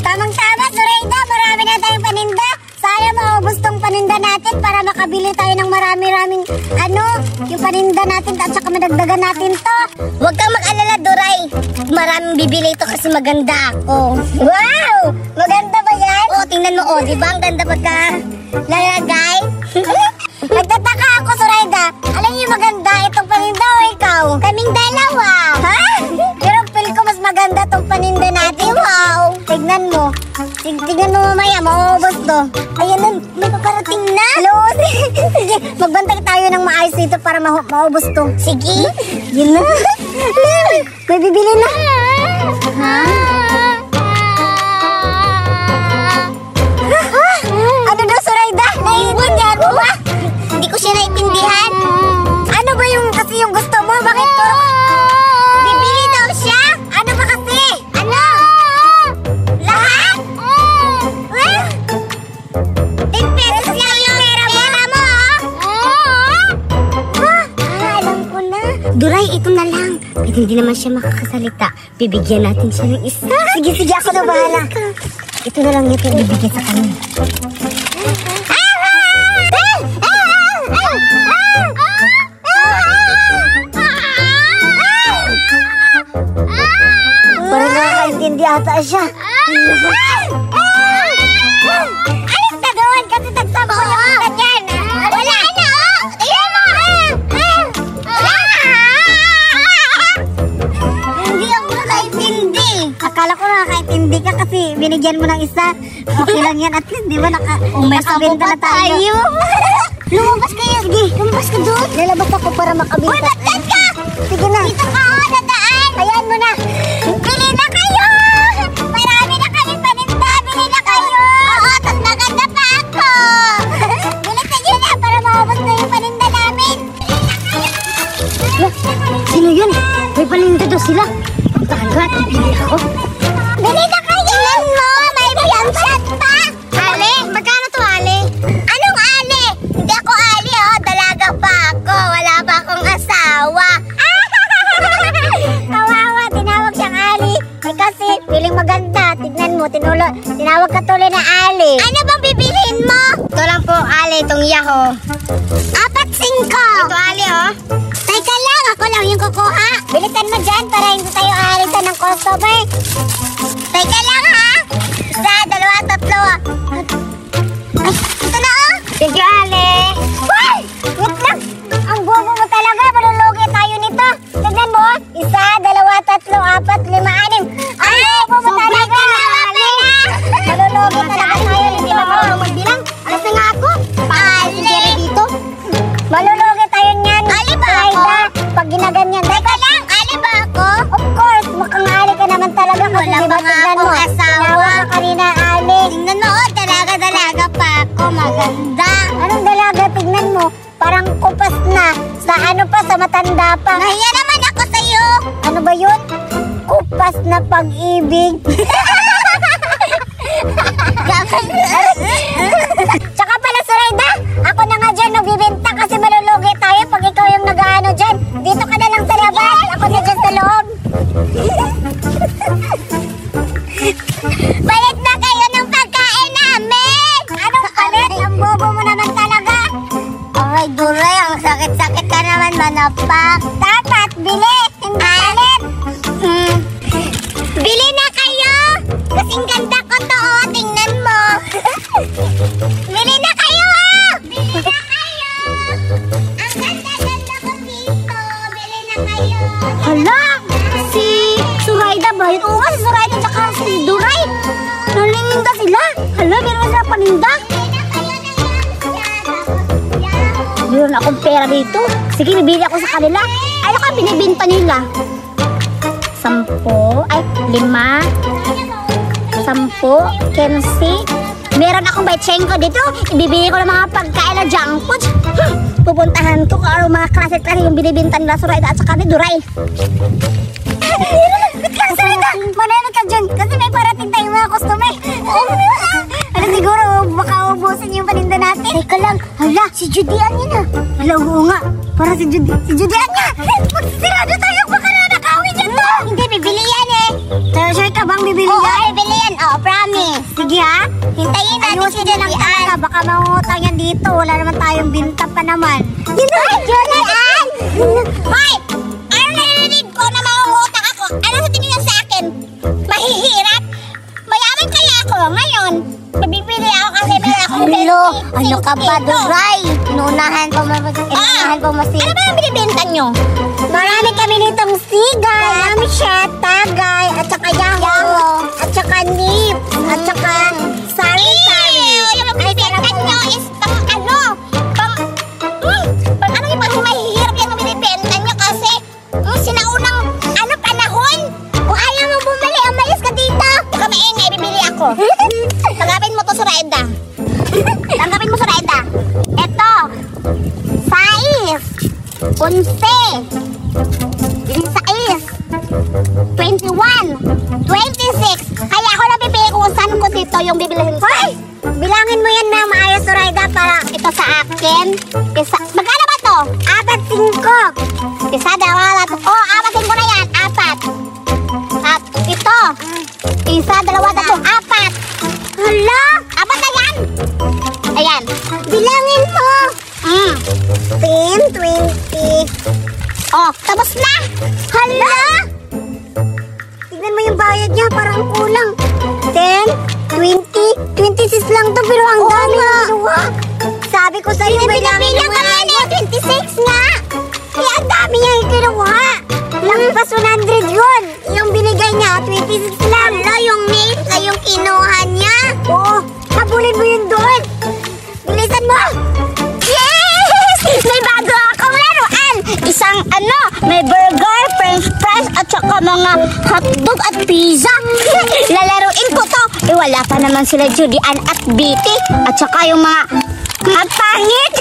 Tamang-tama, Zoraida. Marami na tayong paninda. Sayang maubos tong paninda natin para makabili tayo ng marami-raming yung paninda natin at saka madagdagan natin to. Huwag kang mag-alala, Doray. Maraming bibili ito kasi maganda ako. Wow! Maganda ba yan? Oo, tingnan mo, diba? Ang ganda pagka lalagay. Nagtataka ako, Zoraida. Alam niyo maganda itong paninda o ikaw? Kaming dalawa. Ha? Pero feel ko mas maganda itong paninda natin. Wow! Tignan mo. Tignan mo mamaya, maubos to. Ayan nun, may paparating na. Hello? Sige, magbantay tayo ng maayos dito para maubos to. Sige. Yun na. May bibili na. Ha? Ano daw, Zoraida? Naiintindihan mo ba? Hindi ko siya naiintindihan. Ano ba kasi yung gusto mo? Bakit to? Bibili daw siya? Ano ba kasi? Ano? Lahat? 10 pesos lang yung pera mo. Alam ko na. Duray, ito na lang. Kahit hindi naman siya makakasalita, bibigyan natin siya ng isa. Sige, ako na bahala. Ito na lang ito ibibigay sa kanya. Parang nakakaintindi ata siya. Alis na doon kasi tagsabo yung ganyan. Wala na, tingnan mo. Hindi ako nakaintindi. Akala ko nakakaintindi ka kasi binigyan mo ng isa. Okay lang yan at least, di ba nakabenta na tayo. Lumabas kayo. Sige, lumabas ka doon. Lalabas ako para makabenta. Uy, ba't ka? Sige na. Dito ka nadaan. Ayan mo na. Bili na kayo. Marami na kami paninda. Bili na kayo. Oo, tas maganda pa ako. Bili kayo na para maubos na yung paninda namin. Bili na kayo. Sino yun? May paninda daw sila. Takat, bili ako. Bili na kayo. Tingnan mo, may bayangshot pa. Ale, magkano to, Ale? Anong Ale? Hindi ako Ali, dalaga pa ako. Wala pa akong asawa. Kawawa, tinawag siyang Ali. Eh kasi, feeling maganda. Tignan mo, tinawag ka tuloy na Ali. Ano bang bibilhin mo? Ito lang po, Ali, itong Yahoo. 4-5. Ito, Ali, Teka lang, ako lang yung kukuha. Bilitan mo dyan para hindi tayo aalisan ng customer. Teka lang, ha? 1, 2, 3. Ay, ito na, Thank you, Ale. Hoy! Wait lang! Ang bobo mo talaga. Malulugi tayo nito. Tignan mo, 1, 2, 3, 4, 5, 6. Ay, bobo mo talaga, Ale. Malulugi talaga tayo nito. Magbilang. Alas na nga ako. Ale. Dito. Malulugi tayo niyan. Ali ba ako? Pag ginaganyan. Teka lang, Ali ba ako? Of course, mukhang Ali ka naman talaga. Wala ba nga akong asawa? Kanina, Ali. Tingnan mo, dalaga pa ako. Maganda. Anong dalaga? Tignan mo. Parang kupas na. Sa sa matanda pa. Nahiya naman ako sa'yo. Ano ba yun? Kupas na pag-ibig. Tsaka pala, Zoraida, ako na nga dyan nagbibenta kasi malulugi tayo pag ikaw yung nag-ano dyan. Dito ka na lang sa labas. Ako na dyan sa loob. Palit na kayo ng pagkain namin! Anong palit? Ang bobo mo naman talaga. Ay, Duray, ang sakit-sakit ka naman manapak. Dapat, bili! Hindi palit! Bili na kayo! Kasing ganda ko to, tingnan mo. Bili na kayo, Bili na kayo! Ang ganda-ganda ko dito. Bili na kayo. Hala! Si Zoraida ba? Oo nga, si Zoraida tsaka si Duray. Nalinda sila. Hala, meron sila paninda. Meron akong pera dito. Sige, bibili ako sa kanila. Ano ka binibinta nila? 10, ay 5, 10, 15. Meron akong baychenko dito. Ibibili ko ng mga pagkain na junk food. Pupuntahan ko kung ano mga klase-klase yung binibinta nila Zoraida at saka ni Duray. Zoraida, mananod ka dyan kasi may parating tayong mga customer. Ano siguro, baka ubusin yung paninda natin. Teka lang, hala, si Judian yun ah. Hala, oo nga, para si Judian nga. Magsisirado tayo, baka nanakawin dyan to. Hindi, bibili yan eh. Sure ka bang bibili yan? Oo, bibili yan. Hintayin natin si Julian. Baka mangutang yan dito. Wala naman tayong binta pa naman. Ay, Julian! Hoy! Ano narinig ko na mangungutang ako? Ano sa tingin niya sa akin? Mahihirap? Mayaman kaya ako ngayon? Mabibili ako kasi meron akong Bilo, ano ka ba, Duray? Inunahan pa masig. Ano ba yung binibenta nyo? Marami kami nitong sigay, marami siya, tagay, at saka yaho, at saka nip, at saka sari-sari. Yung binibenta nyo is pang ano? Pang ano yung pang mahihirap yan ang binibenta nyo kasi sinaunang ano panahon? Kung ayaw mo bumili, umalis ka dito. Baka maingay, bibili ako. Tanggapin mo to, Zoraida. Tanggapin mo, Zoraida. Ito. 6. 11. 16. 21. 26. Kaya ako na bibili kung saan ko dito yung bibilihin ko. Hoy! Bilangin mo yan na maayos, Zoraida, para ito sa akin. Isa. Magkano ba to? 4-5. Isa, dalawa, tatlo. Oh, 4-5 na yan. 4. At ito. Isa, dalawa, tatlo. 4. Hala! 4 na yan! Ayan. Bilangin mo! 10, 20. Oh, tapos na! Hala! Tignan mo yung bayad niya, parang kulang. 10, 20, 26 lang to, pero ang dami nga. Sabi ko sa'yo, bilangin mo nga. 26 nga! Kaya ang dami niya ikinuha. Lampas 100 yun. Yung binigay niya, 26 lang. Hala, yung milk na yung kinuha niya. Oo, habulin mo yun doon. Bilisan mo. Yes! May bago akong laruan. Isang ano, may burger, french fries, at saka mga hotdog at pizza. Lalaruin ko to. Eh, wala pa naman sila Julian at Betty. At saka yung mga pangit.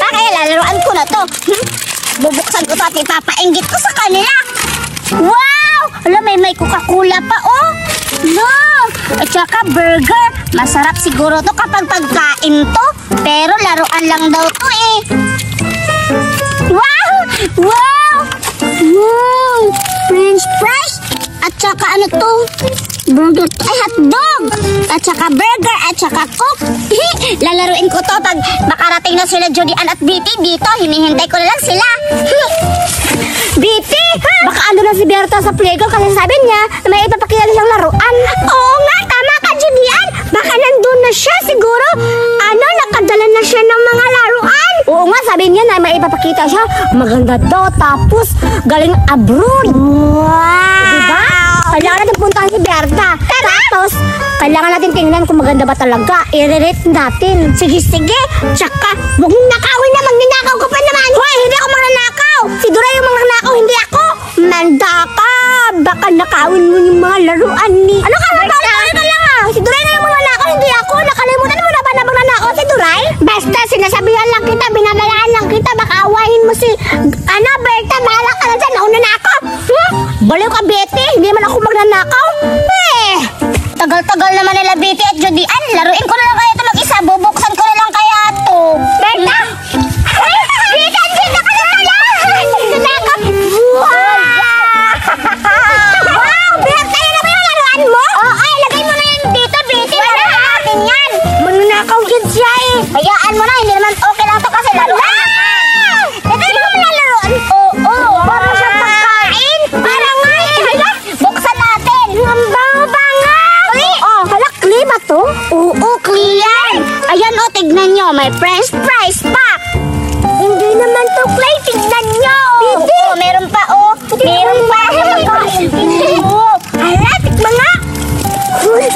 Kaya lalaruan ko na to. Bubuksan ko to at ipapainggit ko sa kanila. Wow! Alam, may Coca-Cola pa, oh. No! At saka burger. Masarap siguro to kapag pagkain to. Pero laruan lang daw to, eh. Wow! Wow! Wow! French fries. At saka ano to? Burger. Ay, hotdog. At saka burger. At saka coke. Lalaruin ko to pag makarating na sila Julian at Betty dito. Hinihintay ko na lang sila. Betty! Baka ano na si Berta sa playground kasi sabi niya na may ipapakilala siyang laruan. Oo nga, tama ka, Julian. Baka nandun na siya siguro. Ano, nakadala na siya ng mga laruan. Oo nga, sabi niya na may ipapakita siya. Maganda daw, tapos galing abroad. Wow! Diba? Kailangan natin puntahan si Berta. Tapos, kailangan natin tingnan kung maganda ba talaga. I-rate natin. Sige. Tsaka, huwag mong nakawin na. Magninakaw ko pa naman. Hoy, hindi ako magnanakaw. Si Dora yung magnanakaw, hindi ako. Manda ka. Baka nakawin mo yung mga laruan ni... Ano ka? Bawal ka lang ah. Si Dora na yung magnanakaw, hindi ako. Nakalimutan mo na ba na magnanakaw si Dora? Basta, sinasabihan lang kita, binabalaan lang kita. Baka awahin mo si... Ano, Berta, bahala ka lang dyan. Nauna na ako. Baliw ka, Betty. Hindi man ako magnanakaw. Tagal-tagal naman nila Betty at Julian. Laruin ko na lang kaya ito mag-isa. Bubuksan ko na lang kaya ito. Berta! Betty, dito ka na pala! Nanakap! Wow! Berta, yan naman yung laruan mo? Oo, ilagay mo na yan dito, Betty. Para natin yan. Magnanakaw yan siya eh. Hayaan mo na, hindi naman okay lang to kasi laruan. Ito yung mga laruan. Oo, parang siyang pagkain. Parang nga eh. Buksan natin. Ang bango-bango. Hala, clay ba to? Oo, clear. Ayan o, tignan nyo. May french fries pa. Hindi naman to clay. Tignan nyo. Oo, meron pa o. Meron pa. Oo. Hala, tignan nga.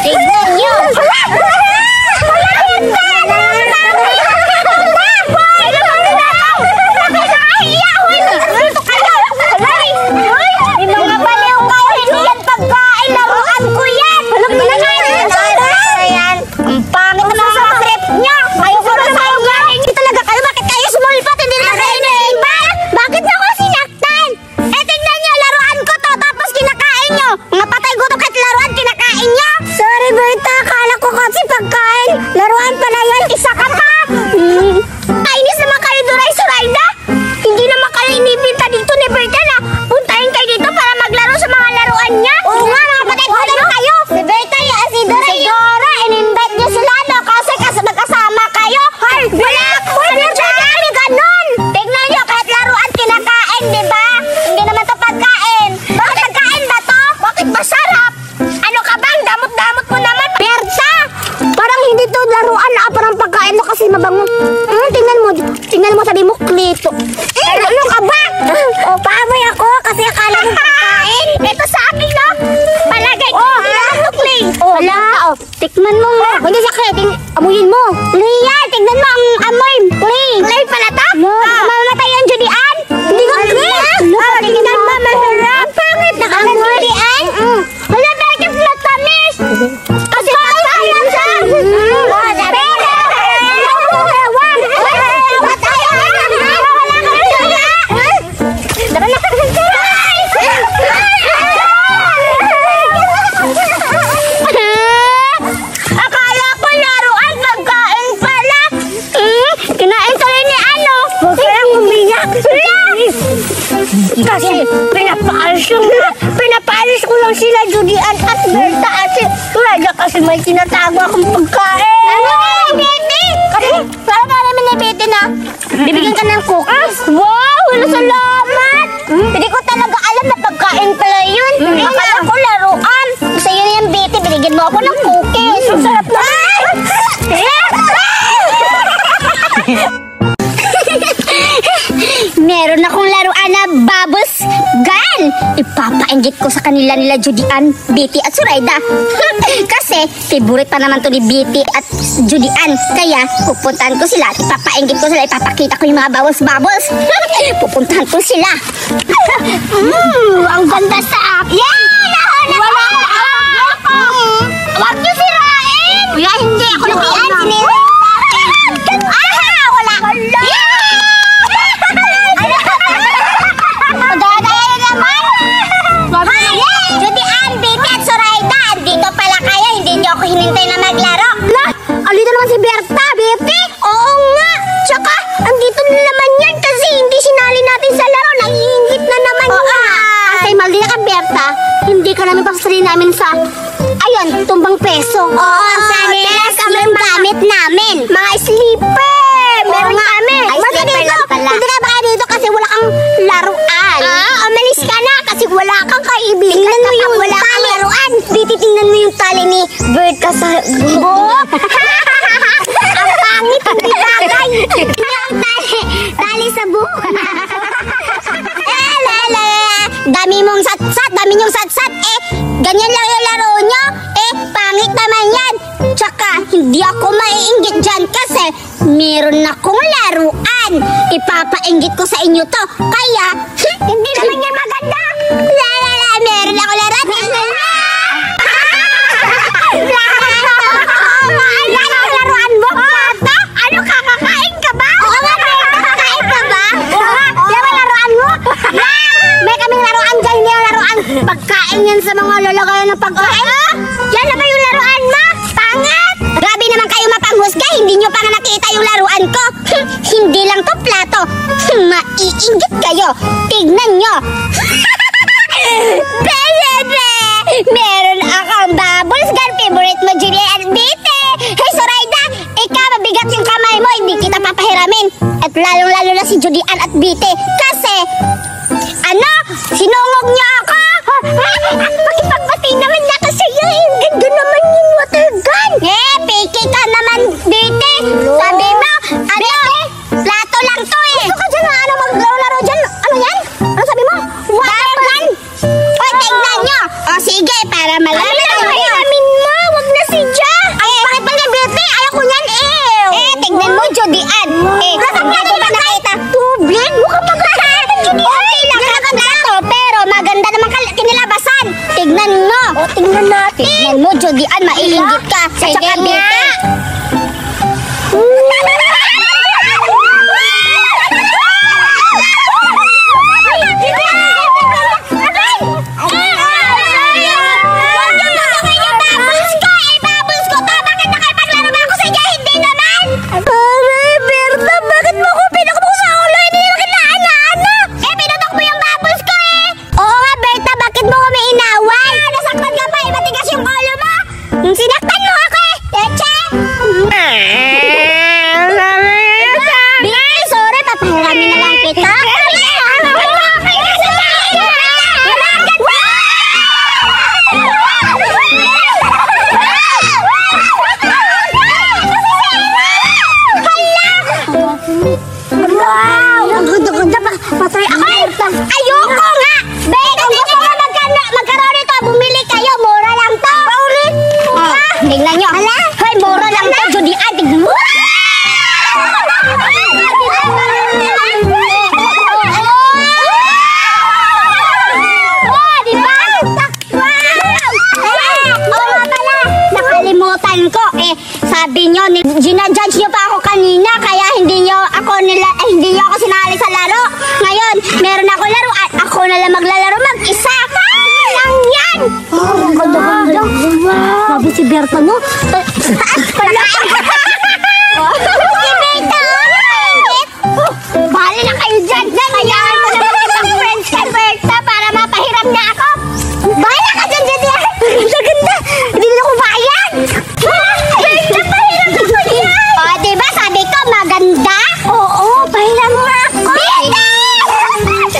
Tignan nyo. Hala, laruan Tikman mo nga. Hindi sakit. Amuyin mo. Leia, tignan mo ang amoy. Clay. Clay pala ta? Mamamatay ang Judian. Hindi ko clay. Tignan mo, masarap. Pangit na ang Judian. Wala bakit matamis. Kasi papalam siya. Kasi pinapaalis ko lang sila Judian at Berta kasi may tinatago akong pagkain. Ano nga, Betty? Kasi parang namin ni Betty na bibigyan ka ng cookies. Wow, wala salamat. Hindi ko talaga alam na pagkain pala yun. Akala ko laruan. Sa'yo na yan, Betty, binigyan mo ako ng cookies. Ang sarap na. Meron akong laruan na Bubbles Gun. Ipapainggit ko sa kanila nila Judian, Betty at Zoraida. Kasi favorite pa naman to ni Betty at Judian. Kaya pupuntahan ko sila, ipapainggit ko sila, ipapakita ko yung mga bubbles. Pupuntahan ko sila. Ang ganda sa akin. Wala ako. Huwag niyo sirain. Kuya, hindi ako nakian. Wala ko lang. Judian, Betty at Zoraida, dito pala kayo. Hindi niyo ako hinintay na maglaro. Alito naman si Berta, Betty. Oo nga. Tsaka, andito na naman yan kasi hindi sinali natin sa laro. Naiingit na naman yan. Kasi maldi na ka, Berta. Hindi ka namin pasasali namin sa, ayun, tumbang peso. Oo, sana yung gamit namin. Mga sleeper. Meron kami. Ay, sleeper lang pala. Hindi ka ba kayo dito kasi wala kang laruan? Umalis ka na kasi wala kang kaibigan. Tingnan mo yung wala kang laruan. Betty, tingnan mo yung tali ni Bird ka sa buhok. Ang pangit, hindi bagay. Yung tali sa buhok. Dami mong satsat, dami nyong satsat. Ganyan lang yung laro nyo. Pangit naman yan. Tsaka, hindi ako maiinggit dyan kasi meron akong laruan. Ipapainggit ko sa inyo to. Kaya, hindi naman yan maganda. Meron ako laruan. Ano ang laruan mo? Ano, kakakain ka ba? Oo nga, kakakain ka ba? Yan ang laruan mo? May kaming laruan dyan, hindi yung laruan. Pagkain yan sa mga lalagayan ng pagkain. Yan na ba yung laruan mo? Pangit! Grabe naman kayo mapanghusga, hindi nyo pa nga nakita yung laruan ko. Hindi lang to plato. Maiinggit kayo. Tignan nyo. Bebe! Meron akong bubbles gun. Favorite mo, Julian at Betty. Hey, Zoraida, ikaw mabigat yung kamay mo. Hindi kita papahiramin. At lalong-lalo na si Julian at Betty. Kasi, ano? Sinungog niyo ako? Makipagbati naman na kasi yung ganda naman yung water gun. Peke ka naman, Betty. Sabi mo, ano? Plato lang to Gusto ka dyan na ano maglaro-laro dyan? Ano yan? Ano sabi mo? Water gun? O, tignan nyo. O, sige, para malaman namin. Mo, wag na si Ja. Bakit pa nga, Betty? Ayaw ko yan, tignan mo, Judian. Nasaan ka ba nakita? Tubig? Mukhang magkakain ng Judian. Pero maganda naman kinilabasan. Tignan mo. O, tignan natin. Tignan mo, Judian. Maiinggit ka. Sige nga. Sinaktan mo ako Teche! Betty, sorry, papahirami na lang kita. Wow! Ang ganda-ganda pa. Patry ako. Ayoko nga! Betty, kung gusto mo magkaroon ito, bumili kayo. Mura lang to. Paulit! Hindi sabi nyo, ginajudge nyo pa ako kanina, kaya hindi nyo ako sinali sa laro. Ngayon, meron ako laro at ako na lang maglalaro mag-isa. Lang yan! Oh, ganda-ganda. Sabi si Berta, no? Pala. Si Berta! Bahala na kayo dyan. Kailangan ko naman kitang friends kay Berta para mapahiram na ako. Bahala ka dyan, dyan. Ganda-ganda. Hindi na ako bayad. Berta, pahiram ako yan. O, diba sabi ko maganda? Oo, pahiram mo ako. Berta!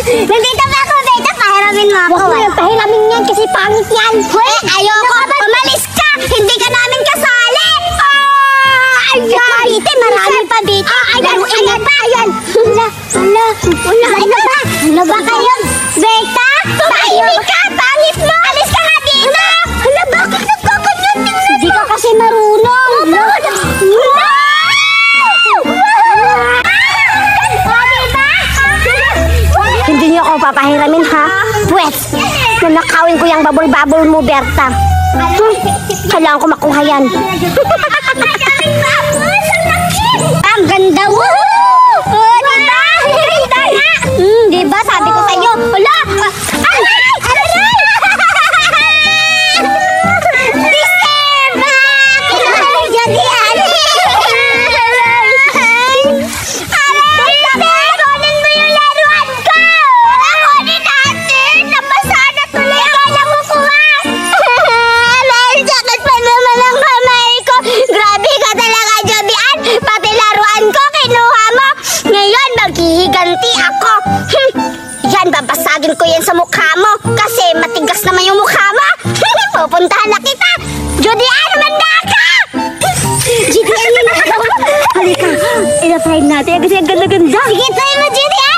Nandito ba ako, Berta? Pahiramin mo ako. Huwag mo yung pahiramin yan kasi pangit yan. Hoy, ayoko. Umalis ka. Hindi ka namin kasali. Ayan. Pabite, maraming pabite. Ayan, ayan pa, ayan. Wala. Ano ba? Ano ba kayo? Berta? Tahimik ka, pangit mo. Alis ka nga dito. Hala, bakit nagkakanyan? Hindi ka kasi marunong. Hindi niyo ako papahiramin, ha? Pwes, nanakawin ko yung babol-babol mo, Berta. Kailangan ko makuha yan. Ang ganda mo! Oh, diba? Ganda nga! Diba? Sabi ko sa'yo. Hala! Aray! Aray! Disturba! Kinahay dyan yan! Aray! Kunin mo yung laruan ko! Kunin natin! Nabasa na tuloy ako na kukuha! Aray! Sakit pa naman ang kamay ko! Grabe ka talaga, Jobian! Pati laruan ko kinuha mo! Ngayon, maghihiganti ako! Yan, babasagin ko yan sa mukha mo! Kasi matigas naman yung mukha mo! Pupuntahan na kita! Jobian, manda ka! Jobian, halika! Ina-try natin kasi ang ganda-ganda! Sige, try mo, Jobian!